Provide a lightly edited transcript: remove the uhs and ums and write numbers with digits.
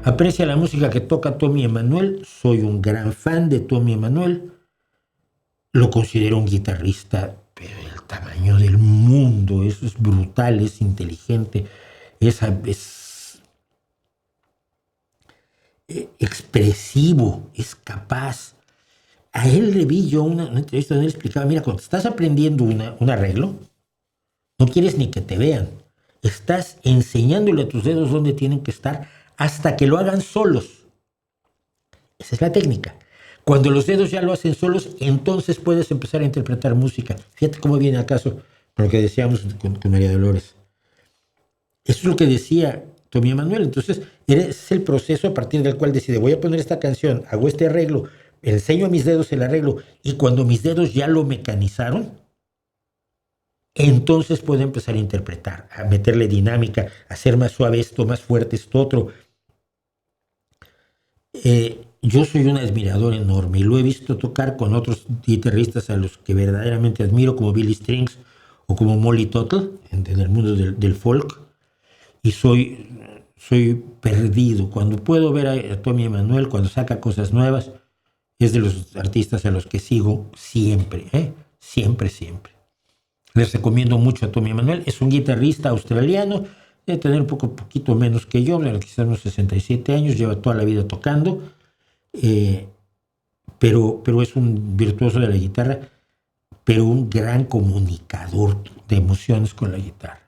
Aprecia la música que toca Tommy Emmanuel. Soy un gran fan de Tommy Emmanuel. Lo considero un guitarrista pero del tamaño del mundo. Eso es brutal, es inteligente, es expresivo, es capaz. A él le vi yo una entrevista donde él explicaba, mira, cuando estás aprendiendo un arreglo, no quieres ni que te vean. Estás enseñándole a tus dedos dónde tienen que estar hasta que lo hagan solos. Esa es la técnica. Cuando los dedos ya lo hacen solos, entonces puedes empezar a interpretar música. Fíjate cómo viene al caso con lo que decíamos con María Dolores. Eso es lo que decía Tommy Emmanuel. Entonces, es el proceso a partir del cual decide, voy a poner esta canción, hago este arreglo, enseño a mis dedos el arreglo, y cuando mis dedos ya lo mecanizaron, entonces puedo empezar a interpretar, a meterle dinámica, a hacer más suave esto, más fuerte esto otro. Yo soy un admirador enorme y lo he visto tocar con otros guitarristas a los que verdaderamente admiro, como Billy Strings o como Molly Tuttle, en el mundo del folk, y soy perdido. Cuando puedo ver a Tommy Emmanuel, cuando saca cosas nuevas, es de los artistas a los que sigo siempre, siempre, siempre. Les recomiendo mucho a Tommy Emmanuel. Es un guitarrista australiano, debe tener un poquito menos que yo, quizás unos 67 años, lleva toda la vida tocando, pero es un virtuoso de la guitarra, pero un gran comunicador de emociones con la guitarra.